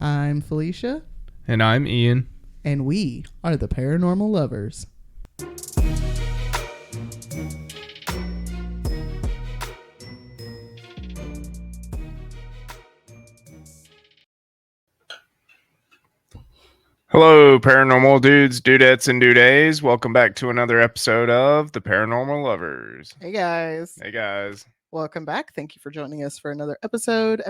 I'm Felicia, And I'm Ian. and we are the Paranormal Lovers. Hello, paranormal dudes, dudettes, and dudays. Welcome back to another episode of the Paranormal Lovers. Hey guys, Hey, guys. welcome back. Thank you for joining us for another episode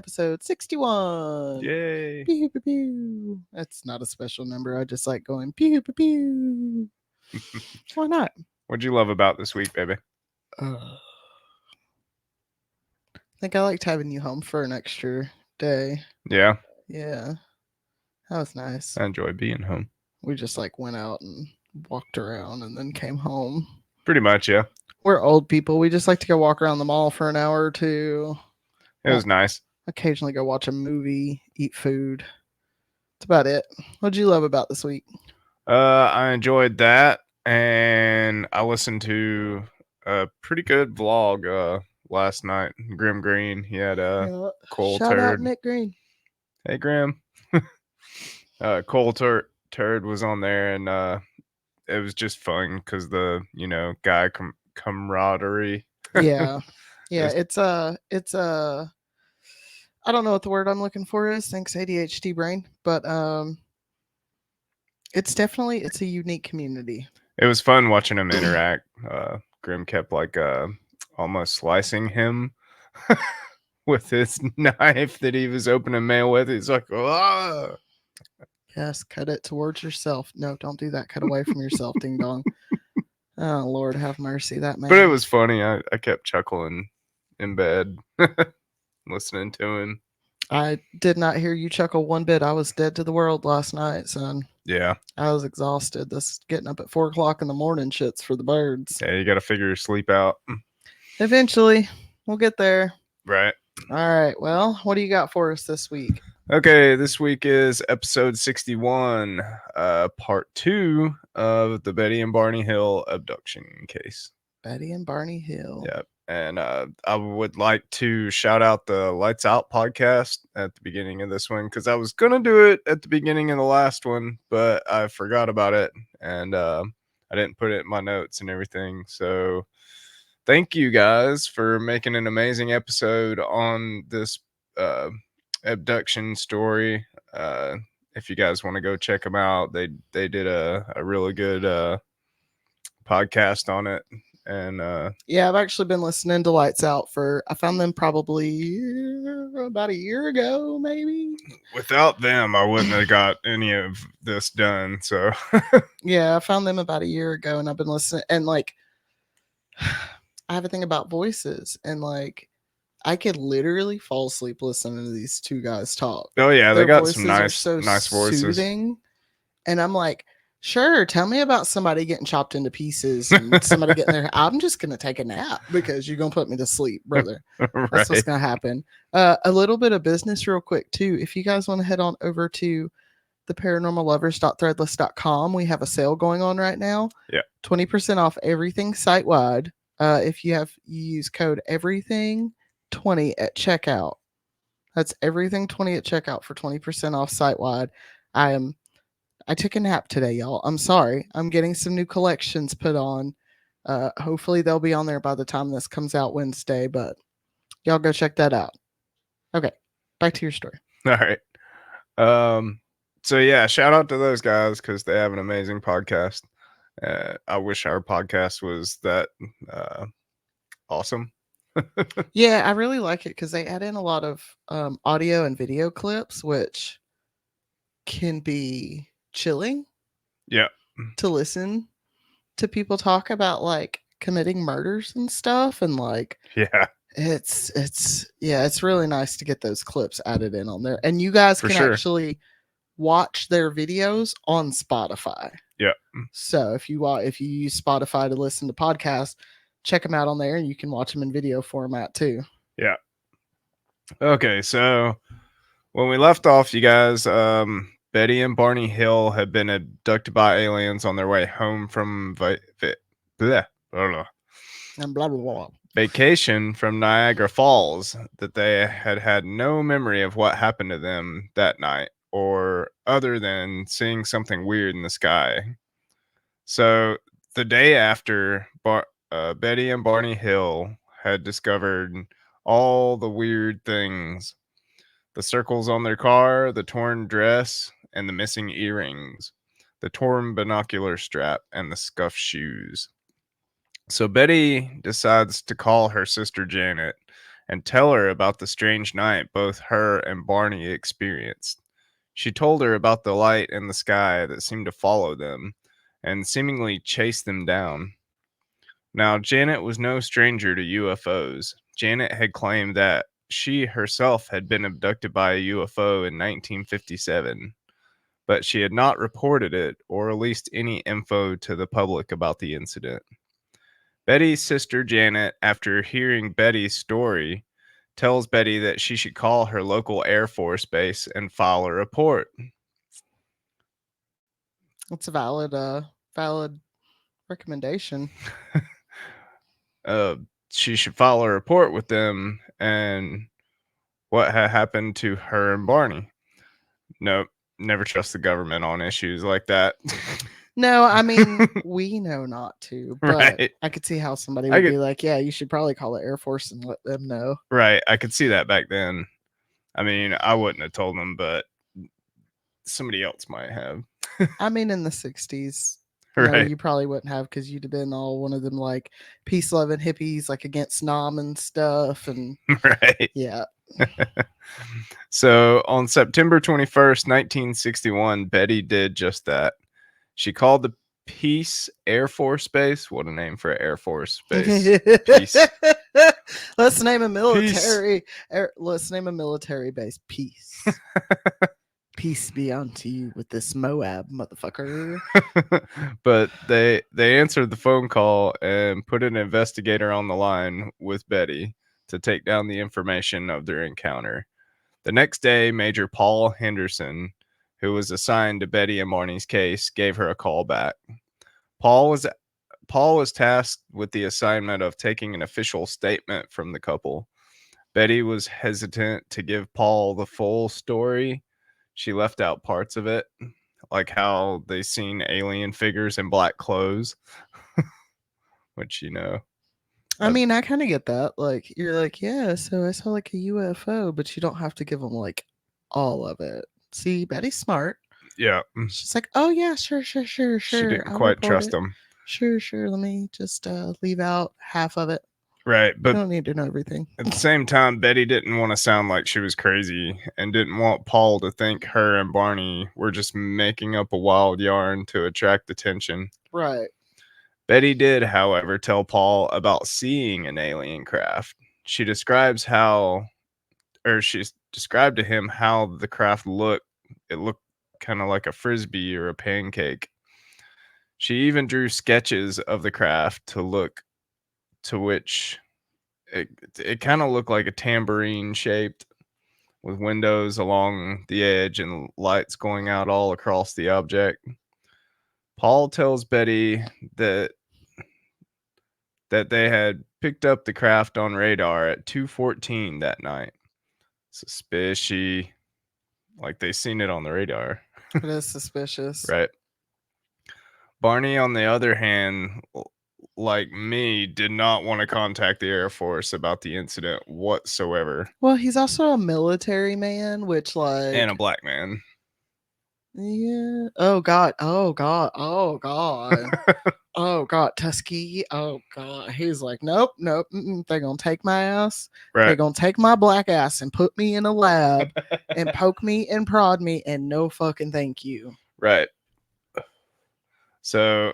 61. Yay. Pew pew pew. That's not a special number. I just like going pew pew pew. Why not? What'd you love about this week, baby? I think I liked having you home for an extra day. Yeah, Yeah, that was nice. I enjoy being home. We just like went out and walked around and then came home. Pretty much, yeah. We're old people. We just like to go walk around the mall for an hour or two. It was nice. Occasionally go watch a movie, eat food. That's about it. What'd you love about this week? I enjoyed that, and I listened to a pretty good vlog last night. Grim Green, he had a Cole Shout out Turd. Nick Green. Hey, Grim. Cole Turd was on there, and it was just fun because the guy camaraderie. Yeah. Just- It's I don't know what the word I'm looking for is. Thanks ADHD brain, but it's a unique community. It was fun watching him interact. Grim kept almost slicing him with his knife that he was opening mail with. He's like, ah. Yes, cut it towards yourself. No, don't do that. Cut away from yourself, ding dong. Oh Lord, have mercy, that man. But it was funny. I kept chuckling in bed, listening to him. I did not hear you chuckle one bit. I was dead to the world last night, son. Yeah. I was exhausted. This getting up at 4 o'clock in the morning shit's for the birds. Yeah, you got to figure your sleep out. Eventually, we'll get there. Right. All right. Well, what do you got for us this week? Okay, this week is episode 61, part 2 of the Betty and Barney Hill abduction case. Betty and Barney Hill. Yep. And I would like to shout out the Lights Out podcast at the beginning of this one, because I was going to do it at the beginning of the last one, but I forgot about it, and I didn't put it in my notes and everything. So thank you guys for making an amazing episode on this abduction story. If you guys want to go check them out, they did a really good podcast on it. And yeah, I've actually been listening to Lights Out I found them probably about a year ago, maybe. Without them, I wouldn't have got any of this done. So yeah, I found them about a year ago, and I've been listening, and like I have a thing about voices, and like I could literally fall asleep listening to these two guys talk. Oh yeah, Their they got voices some are nice so nice voices. Soothing, and I'm like, sure, tell me about somebody getting chopped into pieces and somebody getting there. I'm just gonna take a nap because you're gonna put me to sleep, brother. Right. That's what's gonna happen. A little bit of business real quick too. If you guys want to head on over to theparanormallovers.threadless.com, we have a sale going on right now. Yeah. 20% off everything site wide. If you use code everything20 at checkout. That's everything 20 at checkout for 20% off site wide. I took a nap today, y'all. I'm sorry. I'm getting some new collections put on. Hopefully they'll be on there by the time this comes out Wednesday, but y'all go check that out. Okay, back to your story. All right. So yeah, shout out to those guys because they have an amazing podcast. I wish our podcast was that awesome. Yeah, I really like it because they add in a lot of audio and video clips, which can be chilling. Yeah. To listen to people talk about like committing murders and stuff, and like Yeah. It's really nice to get those clips added in on there, and you guys can actually watch their videos on Spotify. Yeah. So if you use Spotify to listen to podcasts, check them out on there, and you can watch them in video format too. Yeah. Okay, so when we left off, you guys, Betty and Barney Hill had been abducted by aliens on their way home from vacation from Niagara Falls, that they had no memory of what happened to them that night. or other than seeing something weird in the sky. So the day after Betty and Barney Hill had discovered all the weird things, the circles on their car, the torn dress, and the missing earrings, the torn binocular strap, and the scuffed shoes. So Betty decides to call her sister Janet and tell her about the strange night both her and Barney experienced. She told her about the light in the sky that seemed to follow them and seemingly chase them down. Now, Janet was no stranger to UFOs. Janet had claimed that she herself had been abducted by a UFO in 1957, but she had not reported it or released any info to the public about the incident. Betty's sister Janet, after hearing Betty's story, tells Betty that she should call her local Air Force base and file a report. It's a valid recommendation. She should file a report with them and what had happened to her and Barney. Nope, never trust the government on issues like that. No, I mean, we know not to, but Right. I could see how somebody I would could- be like, yeah, you should probably call the Air Force and let them know. Right, I could see that back then. I mean, I wouldn't have told them, but somebody else might have. I mean, in the 60s, no, Right, you probably wouldn't have because you'd have been all one of them like peace loving hippies, like against Nam and stuff. And right. yeah, So on September 21st, 1961, Betty did just that. She called the Peace Air Force Base. What a name for an Air Force Base. Peace. let's name a military. Let's name a military base. Peace. Peace be unto you with this Moab, motherfucker. But they answered the phone call and put an investigator on the line with Betty to take down the information of their encounter. The next day, Major Paul Henderson, who was assigned to Betty and Barney's case, gave her a call back. Paul was tasked with the assignment of taking an official statement from the couple. Betty was hesitant to give Paul the full story. She left out parts of it, like how they seen alien figures in black clothes, which I mean, I kind of get that. Like, you're like, yeah, so I saw like a UFO, but you don't have to give them like all of it. See, Betty's smart. yeah, She's like, oh yeah, sure. she didn't I'll quite report trust it. them. Sure. Let me just leave out half of it. Right, You but don't need to know everything. at the same time, Betty didn't want to sound like she was crazy and didn't want Paul to think her and Barney were just making up a wild yarn to attract attention. Right. Betty did, however, tell Paul about seeing an alien craft. She described to him how the craft looked. It looked kind of like a frisbee or a pancake. She even drew sketches of the craft to which it kind of looked like a tambourine shaped with windows along the edge and lights going out all across the object. Paul tells Betty that they had picked up the craft on radar at 2:14 that night. Suspicious, like they seen it on the radar. It is suspicious. Right. Barney, on the other hand, like me, did not want to contact the Air Force about the incident whatsoever. Well, he's also a military man, which like And a black man. yeah. Oh God. Oh God, Tusky. Oh God. He's like, nope. They're gonna take my ass. They're Right. gonna take my black ass and put me in a lab and poke me and prod me and no fucking thank you. Right. So,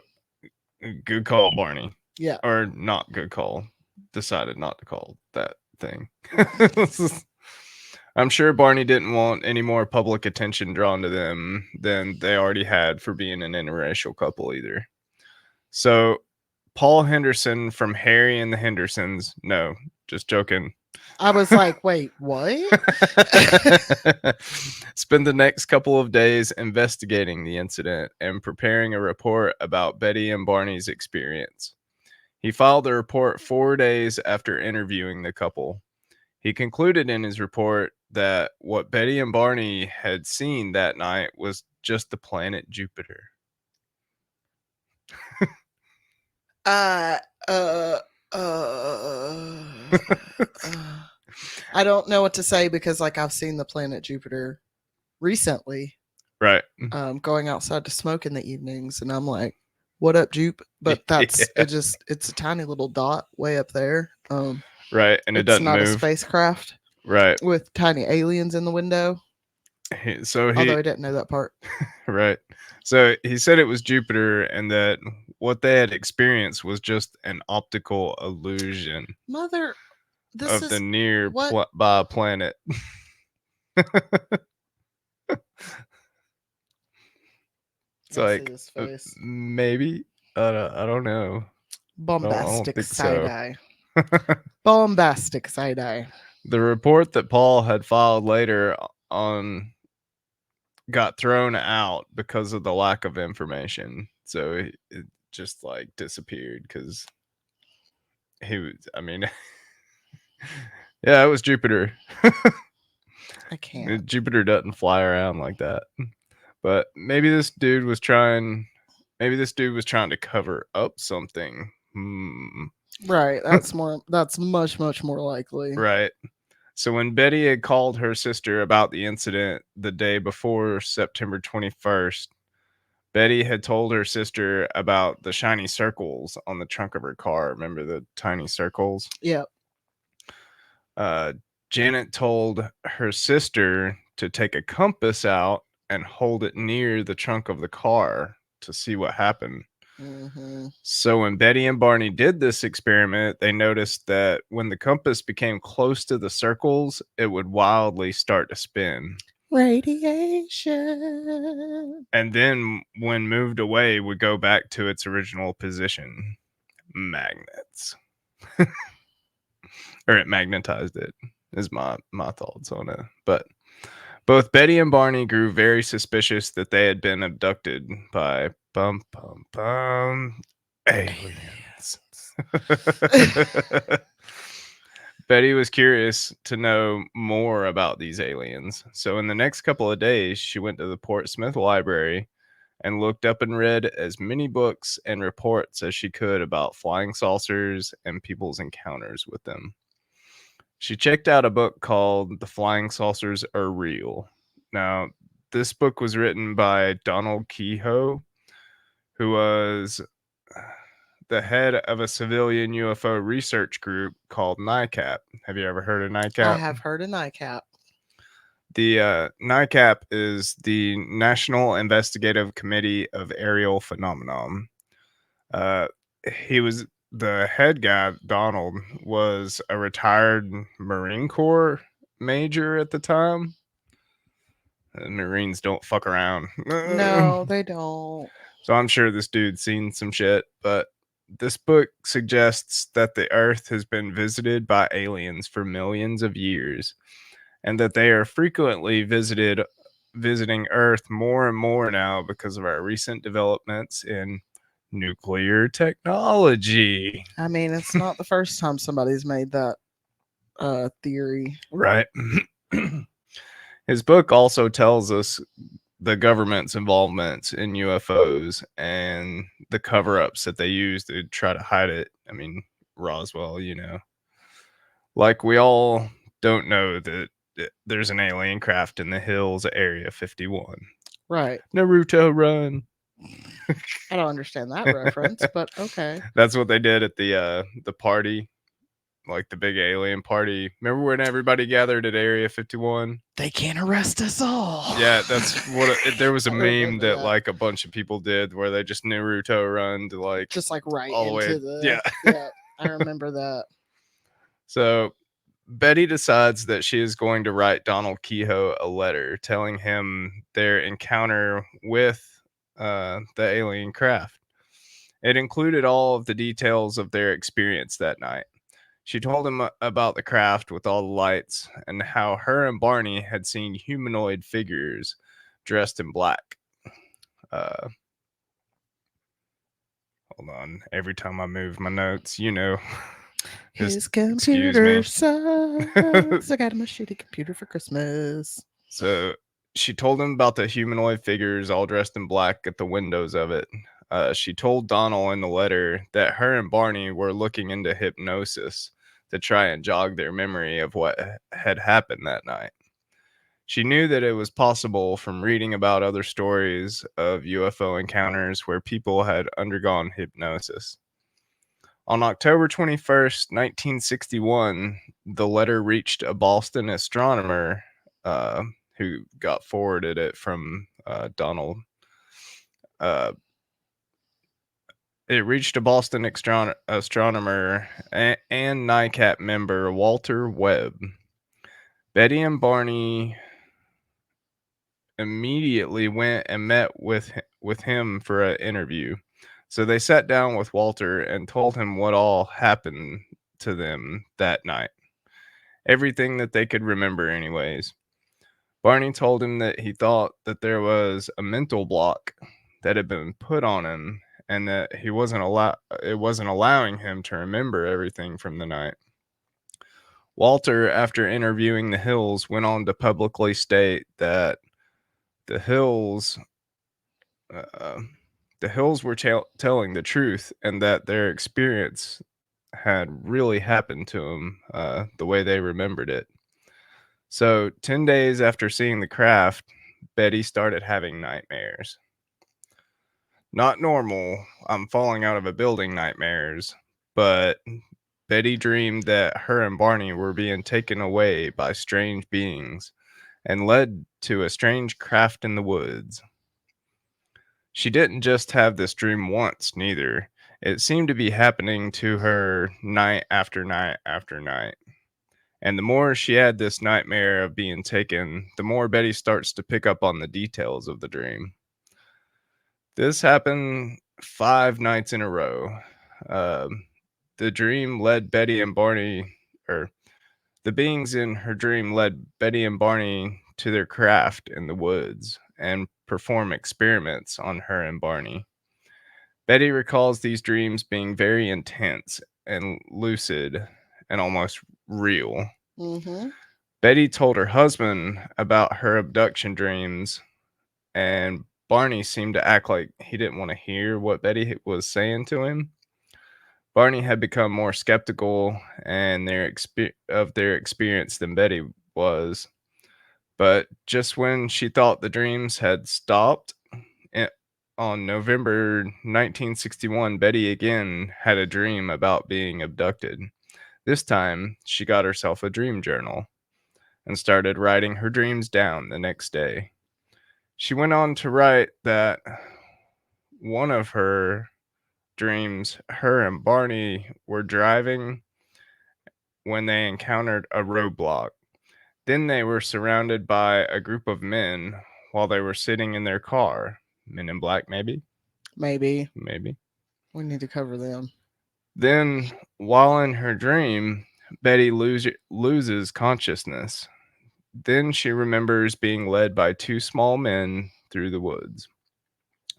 good call, Barney. Yeah. Or not good call. Decided not to call that thing. I'm sure Barney didn't want any more public attention drawn to them than they already had for being an interracial couple either. So, Paul Henderson from Harry and the Hendersons, no, just joking. I was like, wait, what? Spend the next couple of days investigating the incident and preparing a report about Betty and Barney's experience. He filed the report 4 days after interviewing the couple. He concluded in his report that what Betty and Barney had seen that night was just the planet Jupiter. Uh, uh, uh, uh, I don't know what to say because, like, I've seen the planet Jupiter recently, Right. going outside to smoke in the evenings, and I'm like, "What up, Jupe?" But that's Yeah. it's a tiny little dot way up there. Right. And it It's doesn't not a move. spacecraft Right. with tiny aliens in the window. So Although he I didn't know that part. right. So he said it was Jupiter and that what they had experienced was just an optical illusion Mother, this of the is near what by planet. It's I see like this face. maybe I don't know. I don't Bombastic think side so. eye. Bombastic side eye. The report that Paul had filed later on got thrown out because of the lack of information. So it just like disappeared because he was. I mean, yeah, it was Jupiter. I can't. Jupiter doesn't fly around like that. But maybe this dude was trying. Maybe this dude was trying to cover up something. Right. That's much, much more likely. Right. So when Betty had called her sister about the incident the day before September 21st, Betty had told her sister about the shiny circles on the trunk of her car. Remember the tiny circles? Yep. Uh, Janet told her sister to take a compass out and hold it near the trunk of the car to see what happened. Hmm. So when Betty and Barney did this experiment, they noticed that when the compass became close to the circles, it would wildly start to spin. Radiation. And then when moved away, would go back to its original position. Magnets. Or it magnetized it, is my thoughts on it. But both Betty and Barney grew very suspicious that they had been abducted by aliens. Betty was curious to know more about these aliens. So, in the next couple of days, she went to the Port Smith Library and looked up and read as many books and reports as she could about flying saucers and people's encounters with them. She checked out a book called The Flying Saucers Are Real. Now, this book was written by Donald Kehoe, who was the head of a civilian UFO research group called NICAP. Have you ever heard of I NICAP? have heard a nightcap. The NICAP is the National Investigative Committee of Aerial Phenomenon. Uh, he was the head guy. Donald was a retired Marine Corps major at the time. Marines don't fuck around. No, they don't. So I'm sure this dude's seen some shit, but this book suggests that the Earth has been visited by aliens for millions of years and that they are frequently visiting Earth more and more now because of our recent developments in nuclear technology. I mean, it's not the first time somebody's made that theory. Right. His book also tells us the government's involvement in UFOs and the cover ups that they use to try to hide it. I mean, Roswell, like we all don't know that there's an alien craft in the hills at Area 51. Right. Naruto run. I don't understand that reference, but okay. That's what they did at the party, like the big alien party. Remember when everybody gathered at Area 51? They can't arrest us all. Yeah, that's what there was a I meme remember that that. like a bunch of people did where they just Naruto run to like Just like right all the way. into the. Yeah. Yeah, I remember that. So Betty decides that she is going to write Donald Kehoe a letter telling him their encounter with the alien craft. It included all of the details of their experience that night. She told him about the craft with all the lights and how her and Barney had seen humanoid figures dressed in black. Uh, Hold on. Every time I move my notes, Just His excuse computer me. sucks. I got him a shitty computer for Christmas. So she told him about the humanoid figures all dressed in black at the windows of it. She told Donald in the letter that her and Barney were looking into hypnosis to try and jog their memory of what had happened that night. She knew that it was possible from reading about other stories of UFO encounters where people had undergone hypnosis. On October 21st, 1961, the letter reached a Boston astronomer uh, who got forwarded it from Donald. Uh, it reached a Boston astronomer and NICAP member Walter Webb. Betty and Barney immediately went and met with him for an interview. So they sat down with Walter and told him what all happened to them that night. Everything that they could remember, anyways. Barney told him that he thought that there was a mental block that had been put on him and that it wasn't allowing him to remember everything from the night. Walter, after interviewing the Hills, went on to publicly state that the Hills uh, the Hills were telling the truth and that their experience had really happened to them the way they remembered it. So, 10 days after seeing the craft, Betty started having nightmares. Not normal, I'm falling out of a building nightmares, but Betty dreamed that her and Barney were being taken away by strange beings and led to a strange craft in the woods. She didn't just have this dream once, neither. It seemed to be happening to her night after night after night. And the more she had this nightmare of being taken, the more Betty starts to pick up on the details of the dream. This happened 5 nights in a row. Um, the dream led Betty and Barney, or the beings in her dream led Betty and Barney to their craft in the woods and perform experiments on her and Barney. Betty recalls these dreams being very intense and lucid and almost real. Mm-hmm. Betty told her husband about her abduction dreams, and Barney seemed to act like he didn't want to hear what Betty was saying to him. Barney had become more skeptical and of their experience than Betty was. But just when she thought the dreams had stopped, eh, on November 1961, Betty again had a dream about being abducted. This time, she got herself a dream journal and started writing her dreams down the next day. She went on to write that one of her dreams, her and Barney were driving when they encountered a roadblock. Then they were surrounded by a group of men while they were sitting in their car. Men in black, maybe? Maybe Maybe. we need to cover them. Then, while in her dream, Betty loses consciousness. Then she remembers being led by two small men through the woods.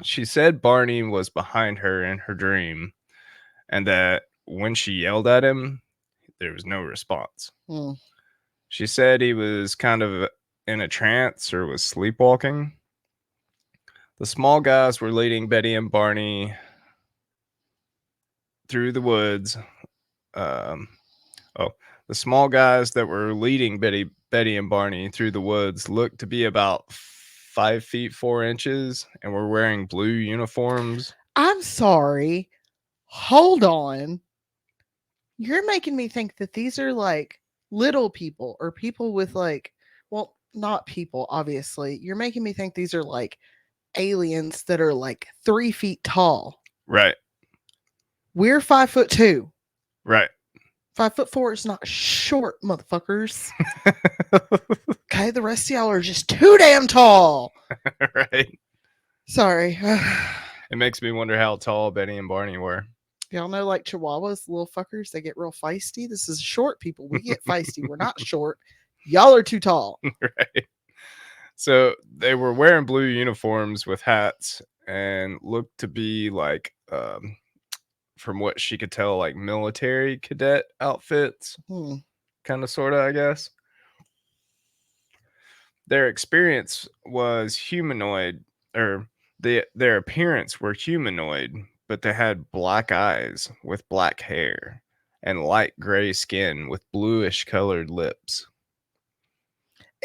She said Barney was behind her in her dream, and that when she yelled at him, there was no response. Mm. She said he was kind of in a trance or was sleepwalking. The small guys were leading Betty and Barney through the woods. Um, oh, the small guys that were leading Betty and Barney through the woods looked to be about 5 feet 4 inches and were wearing blue uniforms. I'm sorry. Hold on. You're making me think that these are like little people or people with like, well, not people, obviously. You're making me think these are like aliens that are like 3 feet tall. Right, We're 5'2". right. 5'4" is not short, motherfuckers. Okay, the rest of y'all are just too damn tall. Right. Sorry. It makes me wonder how tall Betty and Barney were. Y'all know like chihuahuas, little fuckers, they get real feisty. This is short people. We get feisty. We're not short. Y'all are too tall. Right. So they were wearing blue uniforms with hats and looked to be like from what she could tell, like military cadet outfits, Hmm. kind of, sort of, I guess. Their experience was humanoid, or their appearance were humanoid, but they had black eyes with black hair and light gray skin with bluish colored lips.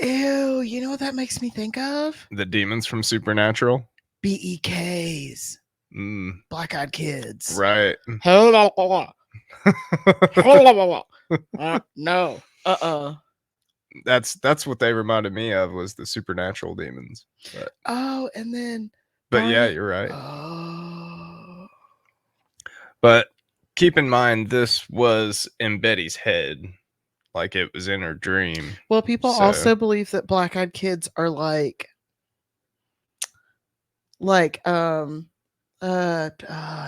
Ew, you know what that makes me think of? The demons from Supernatural. BEKs. Mm, Black Eyed Kids. right. No. That's what they reminded me of, was the supernatural demons. Oh, and then But yeah, Barney. you're right. Oh. But keep in mind, this was in Betty's head, like it was in her dream. Well, people So also believe that Black Eyed Kids are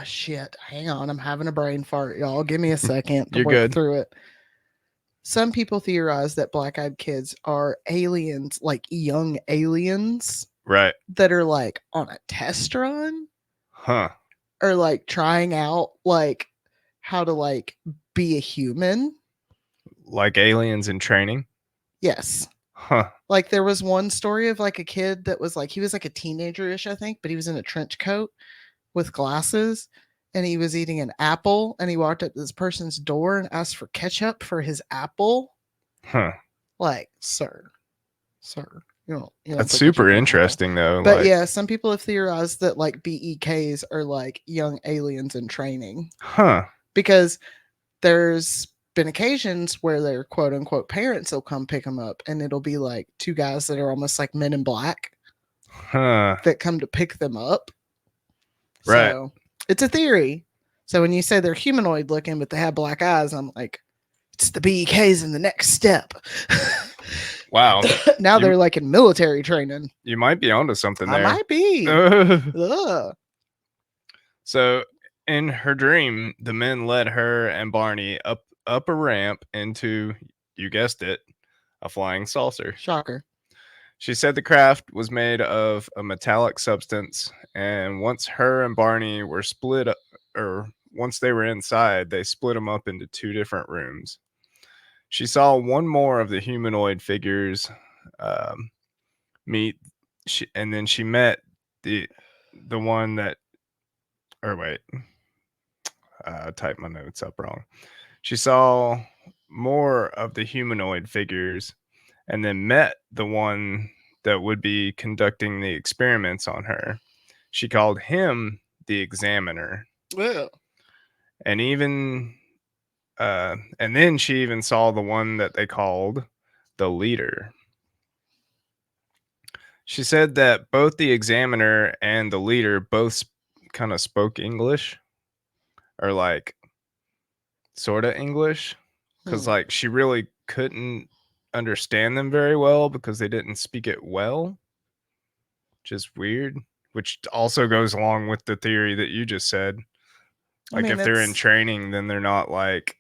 shit. Hang on, I'm having a brain fart, y'all. Give me a second to you're work good. through it. Some people theorize that Black Eyed Kids are aliens, like young aliens Right. that are like on a test run Huh. or like trying out like how to like be a human. Like aliens in training. Yes. Huh. Like there was one story of like a kid that was like he was like a teenager-ish, I think, but he was in a trench coat with glasses and he was eating an apple and he walked up to this person's door and asked for ketchup for his apple. Huh. Like, sir, you That's look like super you're doing well. interesting, though. But Like, yeah, some people have theorized that like BEKs are like young aliens in training huh. because there's been occasions where their quote unquote parents will come pick them up and it'll be like two guys that are almost like men in black Huh. that come to pick them up. Right. So it's a theory. So when you say they're humanoid looking but they have black eyes, I'm like, it's the BEKs in the next step. Wow. Now You- they're like in military training. You might be onto something I there. might be. Ugh. So, in her dream, the men led her and Barney up a ramp into, you guessed it, a flying saucer. Shocker. She said the craft was made of a metallic substance, and once her and Barney were split up, or once they were inside, they split them up into two different rooms. She saw one more of the humanoid figures um, meet, and then she met the one that, or wait, I typed my notes up wrong. She saw more of the humanoid figures and then met the one that would be conducting the experiments on her. She called him the examiner. Well, And and then she even saw the one that they called the leader. She said that both the examiner and the leader both kind of spoke English, or like sort of English, because like she really couldn't understand them very well because they didn't speak it well, which is weird. Which also goes along with the theory that you just said. I Like mean, if they're in that's training, then they're not like,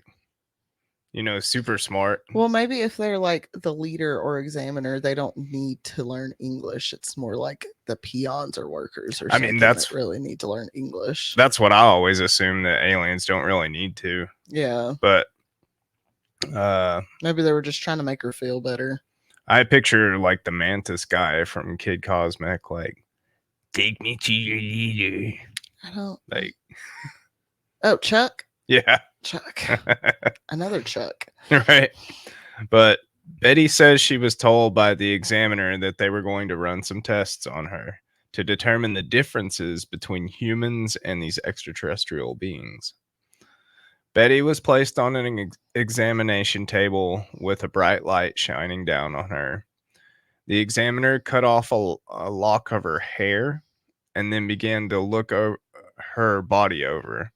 super smart. well, maybe if they're like the leader or examiner, they don't need to learn English. It's more like the peons or workers or I mean, something that really need to learn English. that's what I always assume, that aliens don't really need to. Yeah, But maybe they were just trying to make her feel better. I picture like the mantis guy from Kid Cosmic, like, take me to your leader. I don't Like, oh, Chuck. yeah. Chuck. Another Chuck. Right. But Betty says she was told by the examiner that they were going to run some tests on her to determine the differences between humans and these extraterrestrial beings. Betty was placed on an examination table with a bright light shining down on her. The examiner cut off a lock of her hair and then began to look her body over.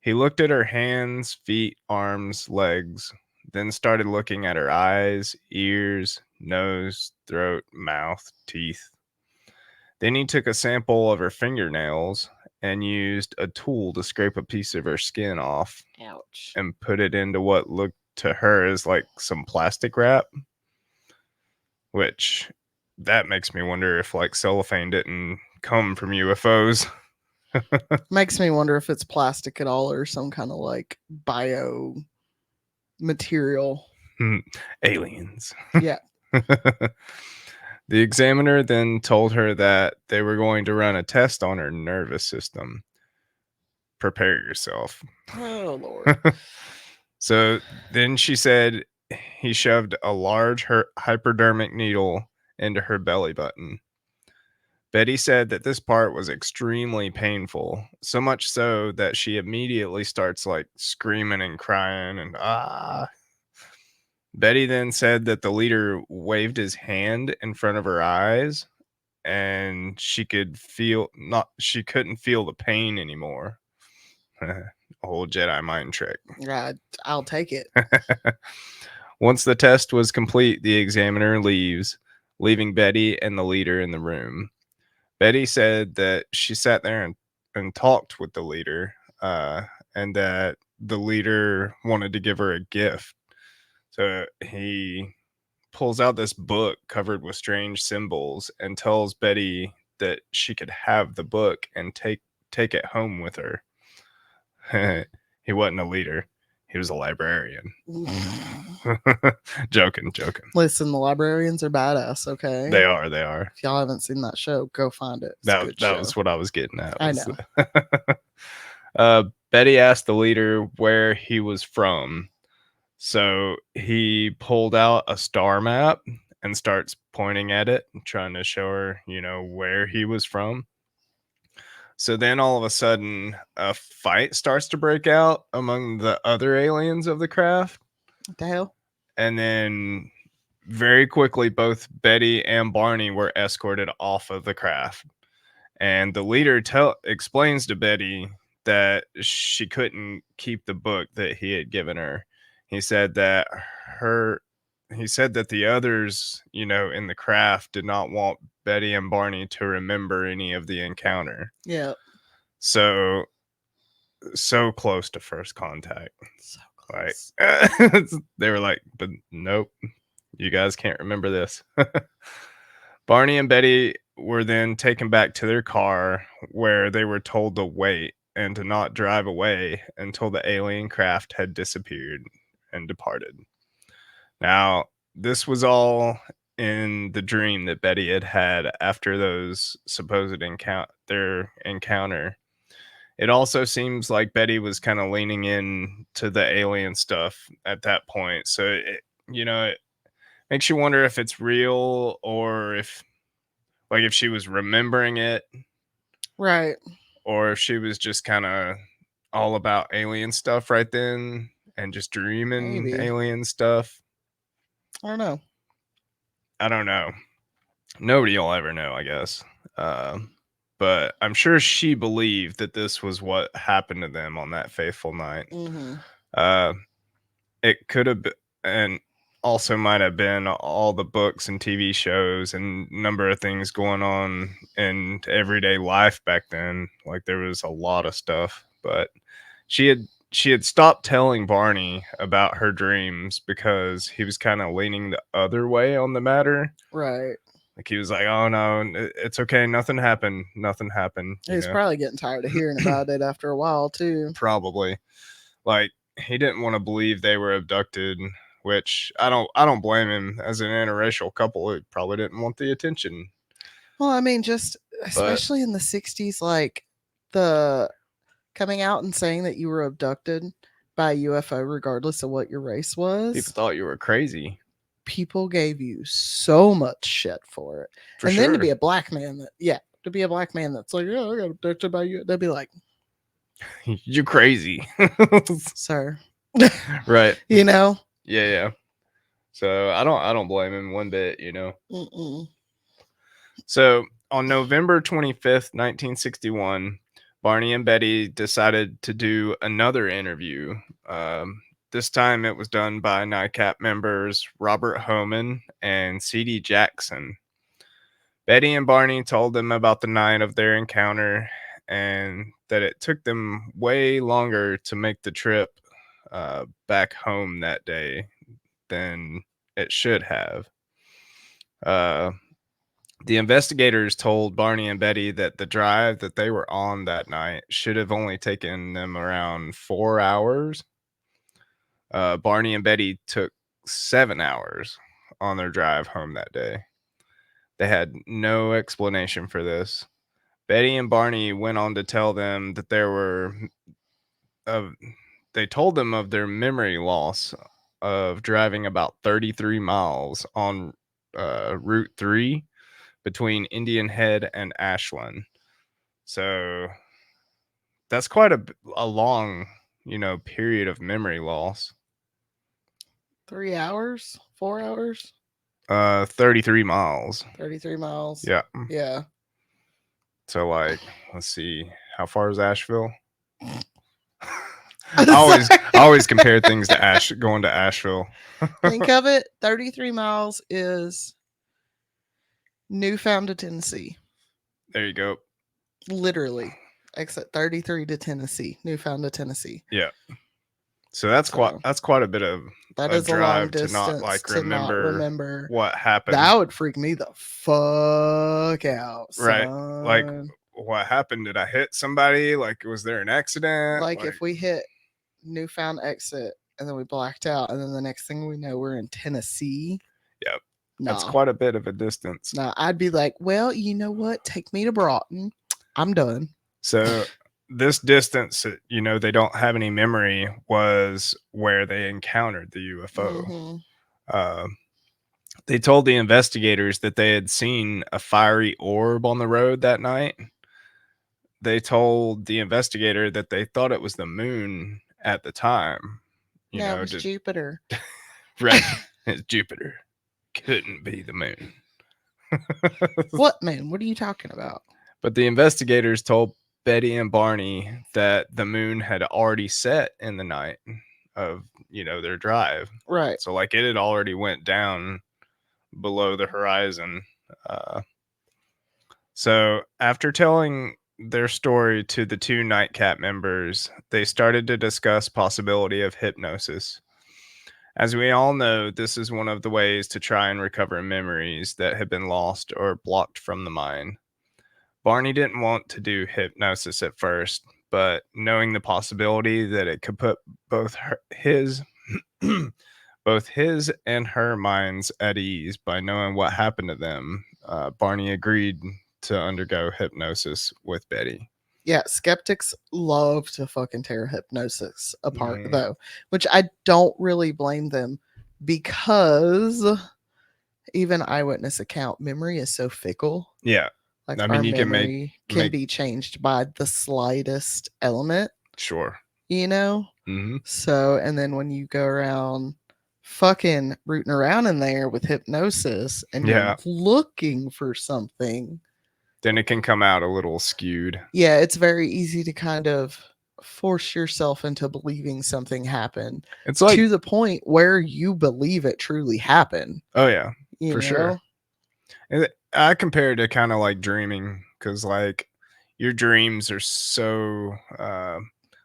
He looked at her hands, feet, arms, legs, then started looking at her eyes, ears, nose, throat, mouth, teeth. Then he took a sample of her fingernails and used a tool to scrape a piece of her skin off. Ouch. And put it into what looked to her as like some plastic wrap, which that makes me wonder if like cellophane didn't come from UFOs. Makes me wonder if it's plastic at all or some kind of like bio material. Aliens. Yeah. The examiner then told her that they were going to run a test on her nervous system. Prepare yourself. Oh Lord. So then she said he shoved a large hypodermic needle into her belly button. Betty said that this part was extremely painful, so much so that she immediately starts like screaming and crying and ah. Betty then said that the leader waved his hand in front of her eyes and she couldn't feel the pain anymore. Old Jedi mind trick. Yeah, I'll take it. Once the test was complete, the examiner leaves, leaving Betty and the leader in the room. Betty said that she sat there and talked with the leader, and that the leader wanted to give her a gift. So he pulls out this book covered with strange symbols and tells Betty that she could have the book and take it home with her. He wasn't a leader. He was a librarian. Joking. Listen, the librarians are badass, okay? They are. They are. If y'all haven't seen that show, go find it. It's a good That show. was what I was getting at. I know. Betty asked the leader where he was from. So he pulled out a star map and starts pointing at it, trying to show her, where he was from. So then all of a sudden, a fight starts to break out among the other aliens of the craft. What the hell? And then very quickly, both Betty and Barney were escorted off of the craft. And the leader explains to Betty that she couldn't keep the book that he had given her. He said that the others, in the craft did not want Betty and Barney to remember any of the encounter. Yeah. So close to first contact. So Like close. they were like, but nope, you guys can't remember this. Barney and Betty were then taken back to their car where they were told to wait and to not drive away until the alien craft had disappeared and departed. Now, this was all in the dream that Betty had had after those supposed encounter. It also seems like Betty was kind of leaning in to the alien stuff at that point. So it makes you wonder if it's real or if she was remembering it, Right. or if she was just kind of all about alien stuff right then and just dreaming Maybe. alien stuff. I don't know. I don't know. Nobody will ever know, I guess. But I'm sure she believed that this was what happened to them on that fateful night. Mm-hmm. Uh, it could have been, and also might have been all the books and TV shows and number of things going on in everyday life back then. Like there was a lot of stuff, but she had stopped telling Barney about her dreams because he was kind of leaning the other way on the matter. Right. Like he was like, "Oh no, it's okay. Nothing happened. Nothing happened." He's probably getting tired of hearing about it after a while too. Probably. Like he didn't want to believe they were abducted, which I don't blame him. As an interracial couple, it probably didn't want the attention. Well, I mean, just especially in the 60s, like the coming out and saying that you were abducted by a UFO, regardless of what your race was. People thought you were crazy. People gave you so much shit for it. For and sure. then to be a black man that's like, yeah, I got abducted by you. They'd be like, you're crazy. sir. Right. Yeah. So I don't blame him one bit, Mm-mm. So on November 25th, 1961, Barney and Betty decided to do another interview. This time it was done by NICAP members Robert Homan and C.D. Jackson. Betty and Barney told them about the night of their encounter and that it took them way longer to make the trip back home that day than it should have. The investigators told Barney and Betty that the drive that they were on that night should have only taken them around 4 hours. Barney and Betty took 7 hours on their drive home that day. They had no explanation for this. Betty and Barney went on to tell them that of they told them of their memory loss of driving about 33 miles on Route 3 between Indian Head and Ashland. So that's quite a long, period of memory loss. 3 hours, 4 hours, 33 miles. 33 miles. Yeah. Yeah. So like, let's see, how far is Asheville? I always compare things to going to Asheville. Think of it. 33 miles is Newfound to Tennessee. There you go. Literally. Exit 33 to Tennessee. Newfound to Tennessee. Yeah. So that's quite a bit of that a is a long drive to distance not to not remember what happened. That would freak me the fuck out, Right. Like, son. what happened? Did I hit somebody? Like, was there an accident? Like if we hit Newfound exit and then we blacked out, and then the next thing we know, we're in Tennessee. Yep. Nah. That's quite a bit of a distance. Nah, I'd be like, well, you know what? Take me to Broughton. I'm done. So this distance, they don't have any memory, was where they encountered the UFO. Mm-hmm. They told the investigators that they had seen a fiery orb on the road that night. They told the investigator that they thought it was the moon at the time. No, it was Jupiter. Right. It's Jupiter. Couldn't be the moon. What moon? What are you talking about? But the investigators told Betty and Barney that the moon had already set in the night of, their drive. Right. So like it had already went down below the horizon. So after telling their story to the two Nightcap members, they started to discuss possibility of hypnosis. As we all know, this is one of the ways to try and recover memories that have been lost or blocked from the mind. Barney didn't want to do hypnosis at first, but knowing the possibility that it could put both his and her minds at ease by knowing what happened to them, Barney agreed to undergo hypnosis with Betty. Yeah, skeptics love to fucking tear hypnosis apart, though, which I don't really blame them, because even eyewitness account memory is so fickle. Yeah. Like, I mean, our memory can be changed by the slightest element. Sure. Mm-hmm. So, and then when you go around fucking rooting around in there with hypnosis and you're looking for something, then it can come out a little skewed. Yeah, it's very easy to kind of force yourself into believing something happened. It's like to the point where you believe it truly happened. Oh yeah, for sure. And I compare it to kind of like dreaming, because like your dreams are so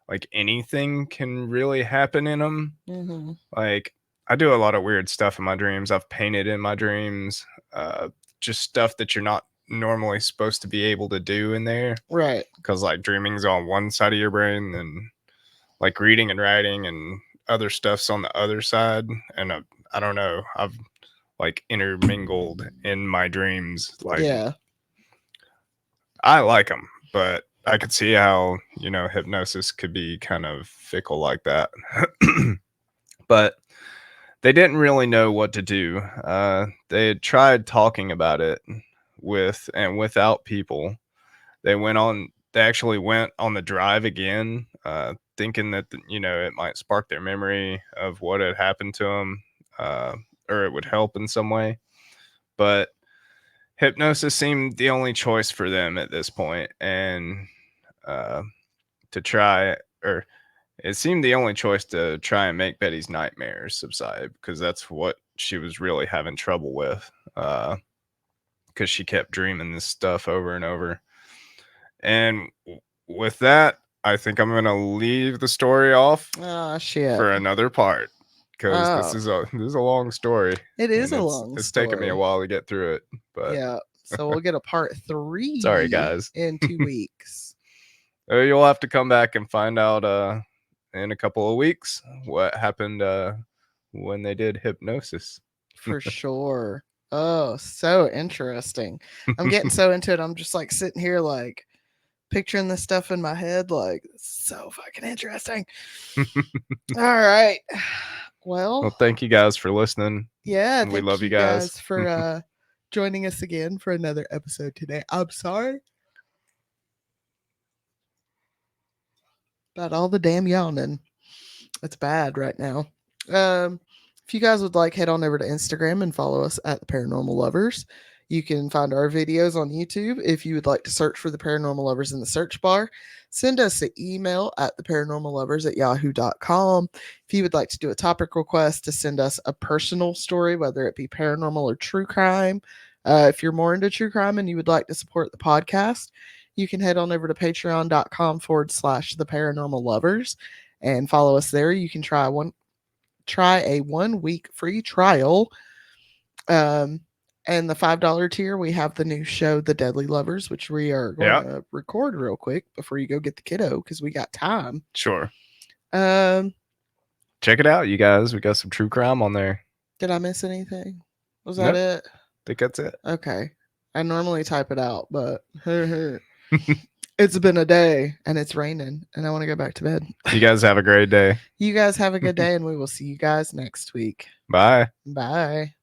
like anything can really happen in them. Mm-hmm. Like I do a lot of weird stuff in my dreams. I've painted in my dreams, just stuff that you're not normally supposed to be able to do in there, right? Because like dreaming's on one side of your brain, and like reading and writing and other stuff's on the other side. And I don't know, I've like intermingled in my dreams. Like, yeah, I like them, but I could see how hypnosis could be kind of fickle like that. But they didn't really know what to do. They had tried talking about it with and without people. They actually went on the drive again, thinking that it might spark their memory of what had happened to them, or it would help in some way. But hypnosis seemed the only choice for them at this point, and it seemed the only choice to try and make Betty's nightmares subside, because that's what she was really having trouble with, because she kept dreaming this stuff over and over. And with that, I think I'm gonna leave the story off for another part, because this is a long story. It is a long story. It's taken me a while to get through it, but yeah. So we'll get a part 3 Sorry, guys. in 2 weeks. You'll have to come back and find out in a couple of weeks what happened when they did hypnosis. For sure. Oh, so interesting. I'm getting so into it. I'm just like sitting here like picturing this stuff in my head like so fucking interesting. All right. Well, Well, thank you guys for listening. yeah, We thank love you you guys. guys for joining us again for another episode today. I'm sorry about all the damn yawning. It's bad right now. If you guys would like, head on over to Instagram and follow us at the Paranormal Lovers. You can find our videos on YouTube. If you would like to search for the Paranormal Lovers in the search bar, send us an email at theparanormallovers@yahoo.com. If you would like to do a topic request to send us a personal story, whether it be paranormal or true crime, if you're more into true crime and you would like to support the podcast, you can head on over to patreon.com/the paranormal lovers and follow us there. You can try a 1 week free trial. And the $5 tier, we have the new show, The Deadly Lovers, which we are going to record real quick before you go get the kiddo because we got time. Sure. Um, Check it out, you guys. We got some true crime on there. did I miss anything? Was that Nope. it? I think that's it. Okay. I normally type it out, but it's been a day and it's raining and I want to go back to bed. You guys have a great day. You guys have a good day and we will see you guys next week. Bye. Bye.